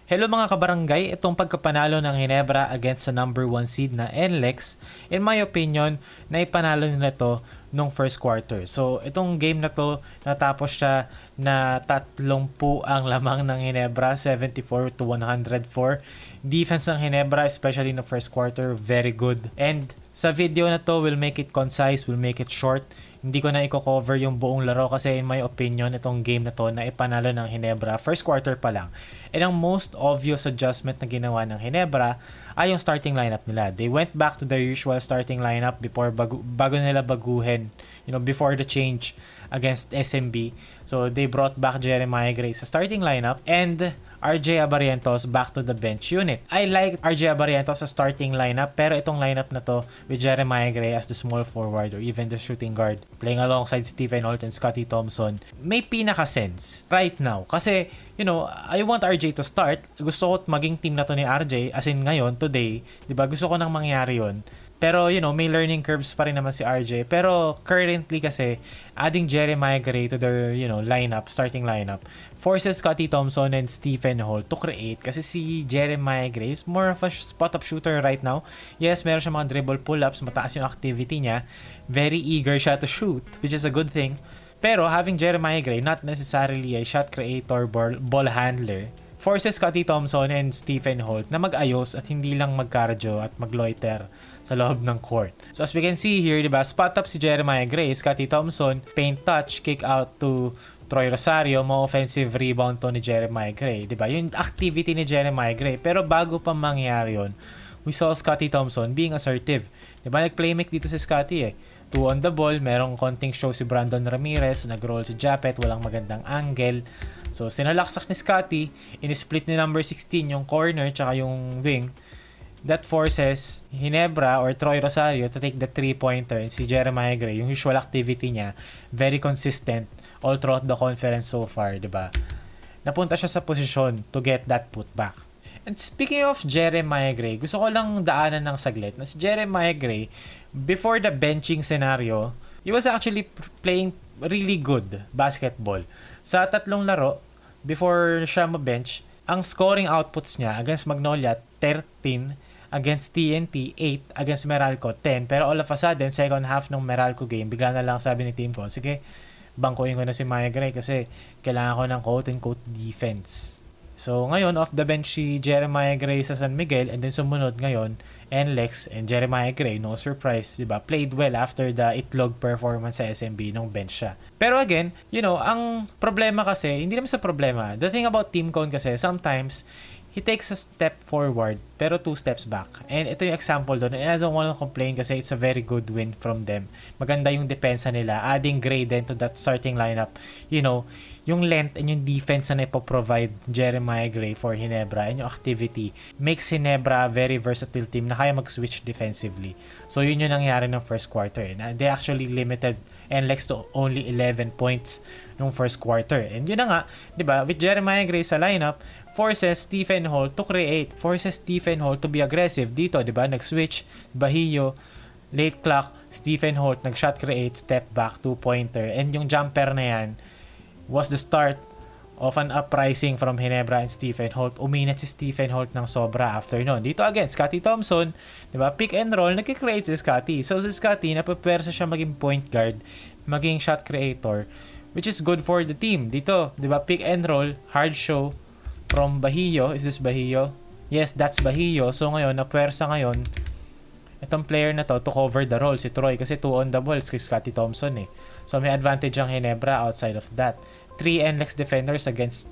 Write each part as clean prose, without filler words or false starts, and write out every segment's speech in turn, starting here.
Hello mga kabarangay, itong pagkapanalo ng Ginebra against sa number 1 seed na NLEX, in my opinion, naipanalo nila to nung first quarter. So, itong game na to, natapos siya na 30 ang lamang ng Ginebra, 74-104. Defense ng Ginebra, especially in the first quarter, very good. And sa video na to, we'll make it concise, we'll make it short. Hindi ko na i-cover yung buong laro kasi in my opinion, itong game na to na ipanalo ng Ginebra first quarter pa lang. And ang most obvious adjustment na ginawa ng Ginebra ay yung starting lineup nila. They went back to their usual starting lineup before bago nila baguhin, before the change against SMB. So they brought back Jeremiah Gray sa starting lineup and 𝗪𝗀𝗵𝗵𝗵𝗵𝗁 back to the bench unit. I like 𝗪𝗀𝗵𝗵𝗵𝗵 sa starting lineup, pero itong lineup na to with Jeremiah Gray as the small forward or even the shooting guard, playing alongside Stephen Holt and 𝗪𝗏 Thompson, may pinaka-sense right now. Kasi, I want RJ to start. Gusto ko maging team na to ni RJ, as in ngayon, today, diba? Gusto ko nang mangyari yun. Pero, may learning curves pa rin naman si RJ. Pero, currently kasi, adding Jeremiah Gray to their, lineup, starting lineup, forces 𝗪𝗏 Thompson and Stephen Holt to create. Kasi si Jeremiah Gray is more of a spot-up shooter right now. Yes, meron siya mga dribble pull-ups, mataas yung activity niya. Very eager siya to shoot, which is a good thing. Pero, having Jeremiah Gray, not necessarily a shot creator, ball handler, forces 𝗪𝗏 Thompson and Stephen Holt na mag-ayos at hindi lang mag-cardio at mag-loiter sa loob ng court. So as we can see here, diba, spot up si Jeremiah Gray, 𝗪𝗏 Thompson, paint touch, kick out to Troy Rosario, mo offensive rebound to ni Jeremiah Gray, diba? Yung activity ni Jeremiah Gray. Pero bago pa mangyari yun, we saw 𝗪𝗏 Thompson being assertive. Diba, nag-playmake dito si 𝗪𝗏 2 on the ball, merong konting show si Brandon Ramirez, nag-roll si Japet, walang magandang angle. So, sinalaksak ni 𝗪𝗏, in-split ni number 16 yung corner tsaka yung wing. That forces Ginebra or Troy Rosario to take the 3-pointer, and si Jeremiah Gray, yung usual activity niya, very consistent all throughout the conference so far, diba? Napunta siya sa posisyon to get that putback. And speaking of Jeremiah Gray, gusto ko lang daanan ng saglit na si Jeremiah Gray, before the benching scenario, he was actually playing really good basketball. Sa 3 laro, before siya ma-bench, ang scoring outputs niya against Magnolia, 13, against TNT, 8, against Meralco, 10. Pero all of a sudden, second half ng Meralco game, bigla na lang sabi ni team ko, sige, bangkuin ko na si Maya Gray kasi kailangan ko ng quote-unquote defense. So, ngayon, off the bench si Jeremiah Gray sa San Miguel, and then sumunod ngayon, NLEX and Jeremiah Gray, no surprise, diba? Played well after the itlog performance sa SMB nung bench siya. Pero again, ang problema kasi, hindi naman sa problema. The thing about Team Cone kasi, sometimes, he takes a step forward, pero 2 steps back. And ito yung example doon. And I don't want to complain kasi it's a very good win from them. Maganda yung depensa nila. Adding Gray then to that starting lineup. Yung length and yung defense na ipoprovide Jeremiah Gray for Ginebra and yung activity makes Ginebra a very versatile team na kaya mag-switch defensively. So yun yung nangyari ng first quarter. They actually limited NLEX to only 11 points nung first quarter. And yun na nga, diba, with Jeremiah Gray sa lineup, forces Stephen Holt to create, forces Stephen Holt to be aggressive dito, diba? Nag-switch, Bahillo, late clock, Stephen Holt, nag-shot create, step back, 2-pointer. And yung jumper na yan was the start of an uprising from Ginebra and Stephen Holt. Uminat si Stephen Holt ng sobra after nun. Dito again, 𝗪𝗏 Thompson, diba? Pick and roll, nag-create si 𝗪𝗏. So si 𝗪𝗏, napapwersa siya maging point guard, maging shot creator, which is good for the team. Dito, diba? Pick and roll, hard show, from Bahillo. Is this Bahillo? Yes, that's Bahillo. So ngayon, napwersa ngayon itong player na to cover the role, si Troy, kasi 2 on the ball si 𝗪𝗏 Thompson So may advantage ang Ginebra outside of that. 3 NLEX defenders against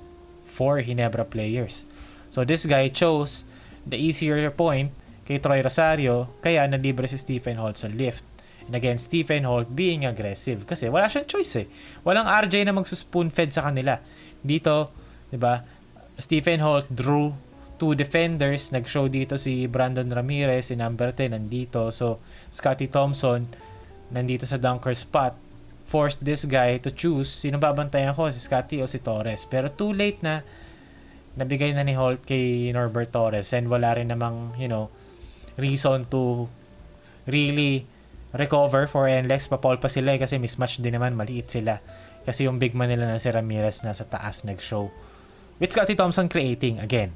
4 Ginebra players. So this guy chose the easier point kay Troy Rosario, kaya nalibre si Stephen Holt sa lift. And again, Stephen Holt being aggressive kasi wala siyang choice Walang RJ na magsuspoon-fed sa kanila. Dito, diba, Stephen Holt drew 2 defenders. Nag-show dito si Brandon Ramirez, si number 10 nandito. So, 𝗪𝗏 Thompson nandito sa dunker spot. Forced this guy to choose sino babantayan ko, si 𝗪𝗏 o si Torres. Pero too late na. Nabigay na ni Holt kay Norbert Torres and wala rin namang, reason to really recover for NLEX. Pa-Paul pa sila kasi mismatch din naman, maliit sila. Kasi yung big man nila na si Ramirez nasa taas nag-show. With 𝗪𝗏 Thompson creating again.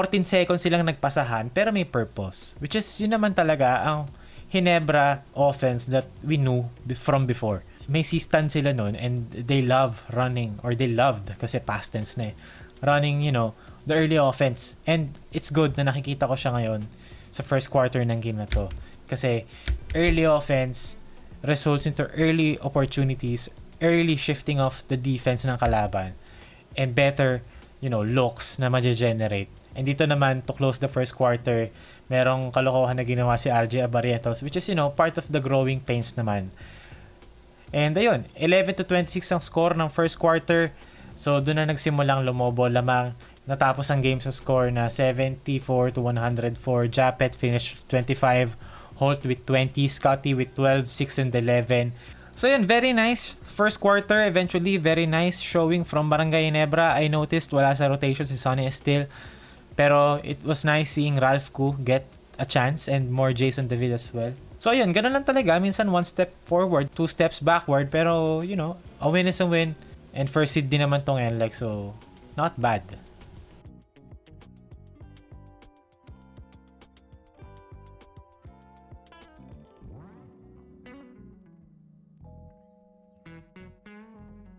14 seconds silang nagpasahan pero may purpose. Which is yun naman talaga ang Ginebra offense that we knew from before. May C-stand sila nun and they love running, or they loved, kasi past tense na eh, running, the early offense. And it's good na nakikita ko siya ngayon sa first quarter ng game na to. Kasi early offense results into early opportunities, early shifting of the defense ng kalaban, and better, looks na ma-generate. And dito naman, to close the first quarter, merong kalokohan na ginawa si 𝗟cie𝗶𝗵𝗵𝗵𝗁, which is, part of the growing pains naman. And ayun, 11-26 ang score ng first quarter. So, doon na nagsimulang lumobo lamang. Natapos ang game sa score na 74-104. 𝗵𝗵𝗵𝗵𝗵 finished 25. Holt with 20. 𝗪𝗏𝒀 with 12, 6 and 11. So yun, very nice. First quarter, eventually, very nice showing from Barangay Ginebra. I noticed wala sa rotation si Sonny Estil. Pero it was nice seeing 𝗪𝗀𝒄 get a chance and more Jason David as well. So ayun, ganun lang talaga. Minsan one step forward, two steps backward. Pero, a win is a win. And first seed din naman tong NLEX. So, not bad.